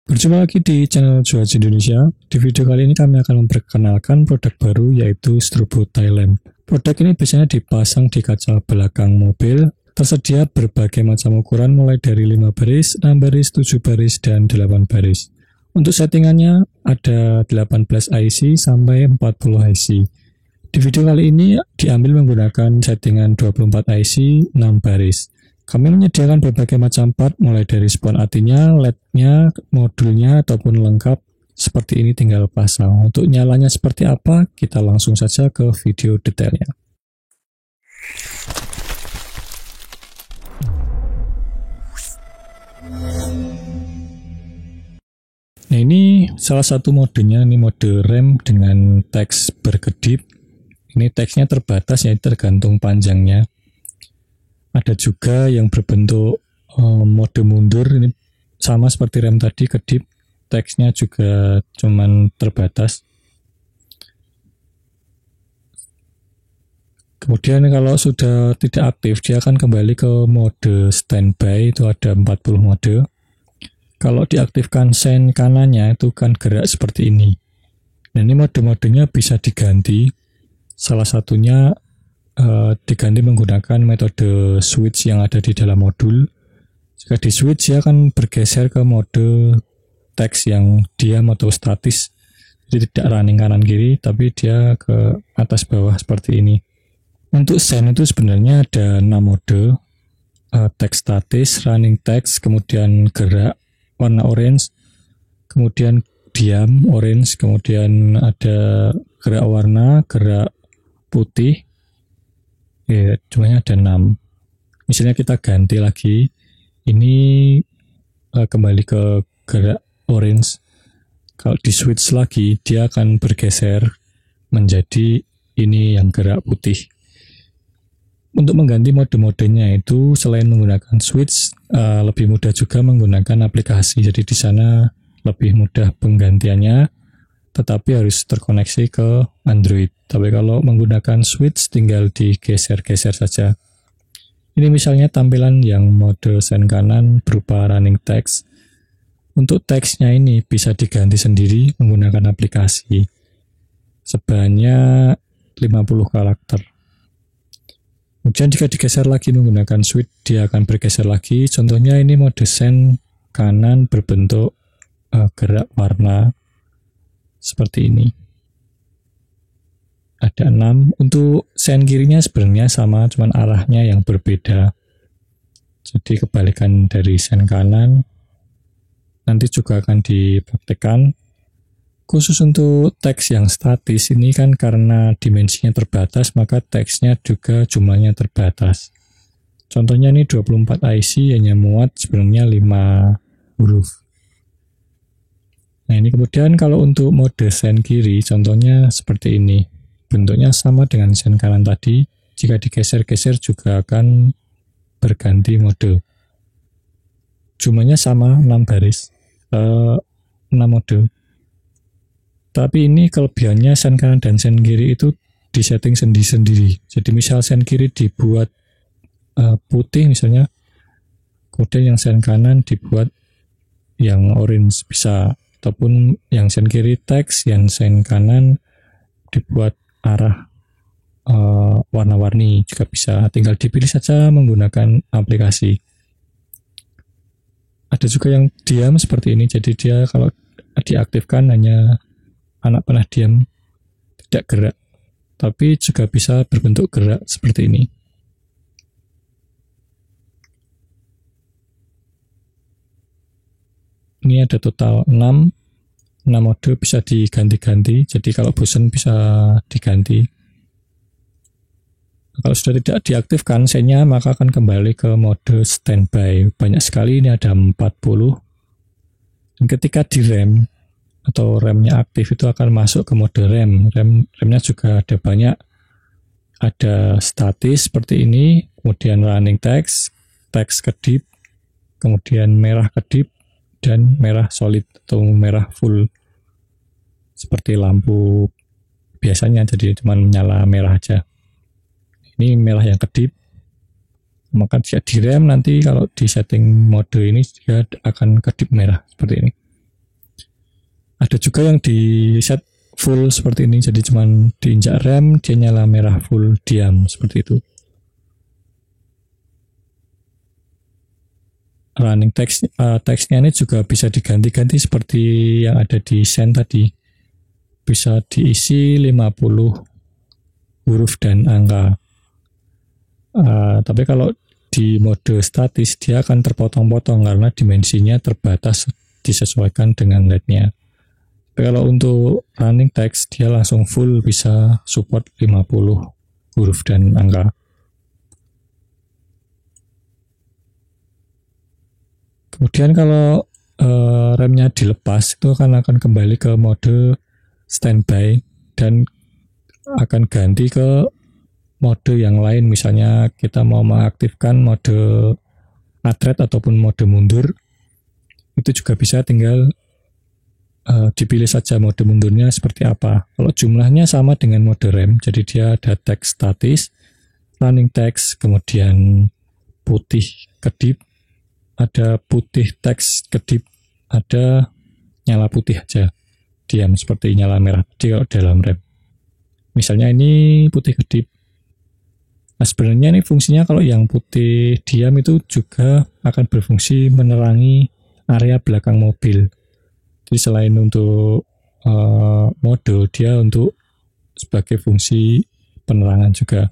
Berjumpa lagi di channel Cuaca Indonesia. Di video kali ini kami akan memperkenalkan produk baru yaitu Strobo Thailand. Produk ini biasanya dipasang di kaca belakang mobil. Tersedia berbagai macam ukuran mulai dari 5 baris, 6 baris, 7 baris, dan 8 baris. Untuk settingannya ada 18 IC sampai 40 IC. Di video kali ini diambil menggunakan settingan 24 IC 6 baris. Kami menyediakan berbagai macam part mulai dari spon ATI-nya, LED-nya, modulnya ataupun lengkap seperti ini tinggal pasang. Untuk nyalanya seperti apa, kita langsung saja ke video detailnya. Nah, ini salah satu modenya, ini mode rem dengan teks berkedip. Ini teksnya terbatas ya, tergantung panjangnya. Ada juga yang berbentuk mode mundur, ini sama seperti rem tadi, kedip, teksnya juga cuman terbatas. Kemudian kalau sudah tidak aktif, dia akan kembali ke mode standby, itu ada 40 mode. Kalau diaktifkan sen kanannya itu kan gerak seperti ini. Nah, ini mode-modenya bisa diganti, salah satunya diganti menggunakan metode switch yang ada di dalam modul. Jika di switch dia akan bergeser ke mode teks yang diam atau statis, jadi tidak running kanan kiri tapi dia ke atas bawah seperti ini. Untuk sen itu sebenarnya ada 6 mode, teks statis, running text, kemudian gerak warna orange, kemudian diam orange, kemudian ada gerak warna, gerak putih. Ya, jumlahnya ada 6. Misalnya kita ganti lagi, ini kembali ke gerak orange. Kalau di switch lagi, dia akan bergeser menjadi ini yang gerak putih. Untuk mengganti mode-modenya itu selain menggunakan switch, lebih mudah juga menggunakan aplikasi. Jadi di sana lebih mudah penggantiannya, tetapi harus terkoneksi ke Android. Tapi kalau menggunakan switch tinggal digeser-geser saja. Ini misalnya tampilan yang mode sen kanan berupa running text. Untuk teksnya ini bisa diganti sendiri menggunakan aplikasi. Sebanyak 50 karakter. Kemudian jika digeser lagi menggunakan switch, dia akan bergeser lagi. Contohnya ini mode sen kanan berbentuk gerak warna seperti ini. Ada 6. Untuk sen kirinya sebenarnya sama, cuman arahnya yang berbeda. Jadi kebalikan dari sen kanan. Nanti juga akan dipraktekkan. Khusus untuk teks yang statis ini kan karena dimensinya terbatas, maka teksnya juga jumlahnya terbatas. Contohnya ini 24 IC hanya muat sebenarnya 5 huruf. Nah, ini kemudian kalau untuk mode sen kiri, contohnya seperti ini. Bentuknya sama dengan sen kanan tadi. Jika digeser-geser juga akan berganti mode. Jumlahnya sama, 6 baris, 6 mode. Tapi ini kelebihannya sen kanan dan sen kiri itu disetting sendiri-sendiri. Jadi misal sen kiri dibuat putih misalnya, kemudian yang sen kanan dibuat yang orange bisa. Ataupun yang sen kiri teks, yang sen kanan dibuat arah warna-warni juga bisa. Tinggal dipilih saja menggunakan aplikasi. Ada juga yang diam seperti ini, jadi dia kalau diaktifkan hanya anak panah diam, tidak gerak. Tapi juga bisa berbentuk gerak seperti ini. Ini ada total 6 mode, bisa diganti-ganti. Jadi kalau bosan bisa diganti. Kalau sudah tidak diaktifkan sennya, maka akan kembali ke mode standby. Banyak sekali, ini ada 40. Dan ketika direm atau remnya aktif itu akan masuk ke mode rem. Remnya juga ada banyak. Ada statis seperti ini, kemudian running text, teks kedip, kemudian merah kedip, dan merah solid atau merah full seperti lampu biasanya, jadi cuma nyala merah aja. Ini merah yang kedip, maka jika direm nanti kalau di setting mode ini dia akan kedip merah seperti ini. Ada juga yang di set full seperti ini, jadi cuman diinjak rem dia nyala merah full diam seperti itu. Running text-nya ini juga bisa diganti-ganti seperti yang ada di send tadi. Bisa diisi 50 huruf dan angka. Tapi kalau di mode statis dia akan terpotong-potong karena dimensinya terbatas disesuaikan dengan LED-nya. Tapi kalau untuk running text dia langsung full bisa support 50 huruf dan angka. Kemudian kalau remnya dilepas itu akan kembali ke mode standby dan akan ganti ke mode yang lain. Misalnya kita mau mengaktifkan mode atret ataupun mode mundur, itu juga bisa tinggal dipilih saja mode mundurnya seperti apa. Kalau jumlahnya sama dengan mode rem, jadi dia ada teks statis, running text, kemudian putih kedip, ada putih teks kedip, ada nyala putih aja diam seperti nyala merah kalau dalam rem. Misalnya ini putih kedip. Nah sebenarnya ini fungsinya kalau yang putih diam itu juga akan berfungsi menerangi area belakang mobil. Jadi selain untuk mode, dia untuk sebagai fungsi penerangan juga.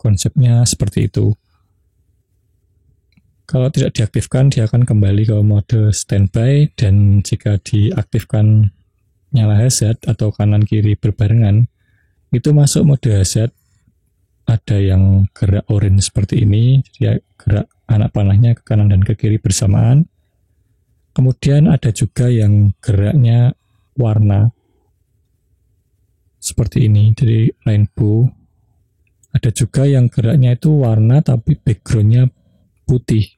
Konsepnya seperti itu. Kalau tidak diaktifkan, dia akan kembali ke mode standby, dan jika diaktifkan nyala hazard atau kanan kiri berbarengan, itu masuk mode hazard. Ada yang gerak orange seperti ini, dia gerak anak panahnya ke kanan dan ke kiri bersamaan. Kemudian ada juga yang geraknya warna seperti ini, jadi rainbow. Ada juga yang geraknya itu warna tapi backgroundnya putih.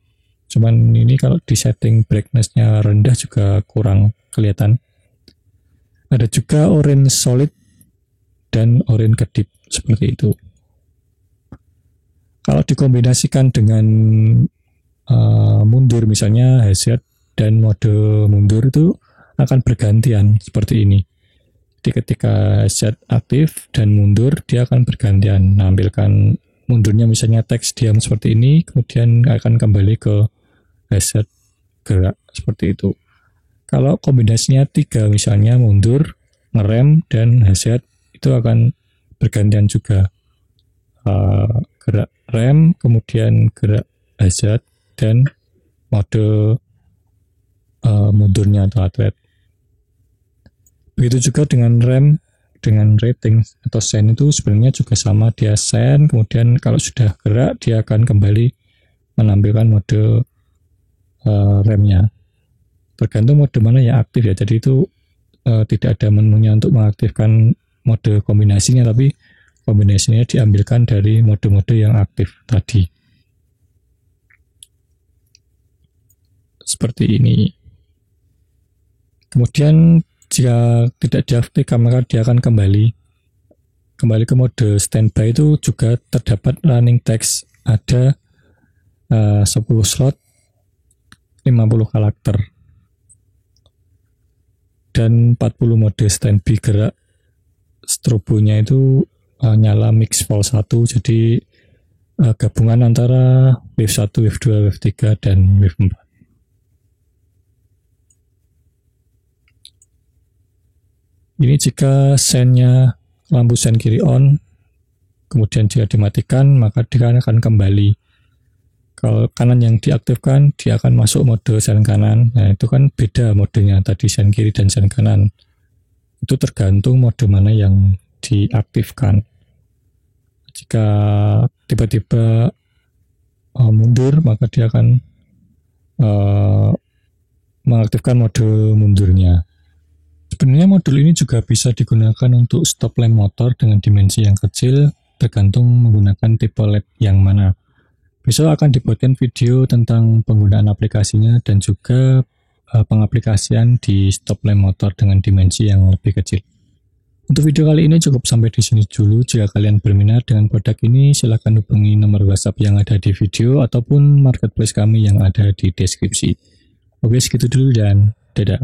Cuman ini kalau di setting brightness-nya rendah juga kurang kelihatan. Ada juga orange solid dan orange kedip seperti itu. Kalau dikombinasikan dengan mundur, misalnya hazard dan mode mundur, itu akan bergantian seperti ini. Jadi ketika hazard aktif dan mundur, dia akan bergantian menampilkan mundurnya, misalnya teks diam seperti ini, kemudian akan kembali ke hazard gerak seperti itu. Kalau kombinasinya 3, misalnya mundur, ngerem, dan hazard, itu akan bergantian juga. Gerak rem, kemudian gerak hazard, dan mode mundurnya atau atret. Begitu juga dengan rem, dengan rating atau send itu sebenarnya juga sama, dia send, kemudian kalau sudah gerak dia akan kembali menampilkan mode remnya. Tergantung mode mana yang aktif ya, jadi itu tidak ada menunya untuk mengaktifkan mode kombinasinya, tapi kombinasinya diambilkan dari mode-mode yang aktif tadi. Seperti ini. Kemudian jika tidak diaktifkan, maka dia akan kembali ke mode standby. Itu juga terdapat running text, ada 10 slot, 50 karakter, dan 40 mode standby gerak. Strobonya itu nyala mix vol 1, jadi gabungan antara wave 1, wave 2, wave 3, dan wave 4. Ini jika sendnya, lampu send kiri on, kemudian jika dimatikan, maka dia akan kembali. Kalau kanan yang diaktifkan, dia akan masuk mode send kanan. Nah itu kan beda modenya, tadi send kiri dan send kanan. Itu tergantung mode mana yang diaktifkan. Jika tiba-tiba mundur, maka dia akan mengaktifkan mode mundurnya. Sebenarnya modul ini juga bisa digunakan untuk stop lamp motor dengan dimensi yang kecil, tergantung menggunakan tipe LED yang mana. Besok akan dibuatkan video tentang penggunaan aplikasinya dan juga pengaplikasian di stop lamp motor dengan dimensi yang lebih kecil. Untuk video kali ini cukup sampai di sini dulu. Jika kalian berminat dengan produk ini, silakan hubungi nomor WhatsApp yang ada di video ataupun marketplace kami yang ada di deskripsi. Oke, segitu dulu dan dadah.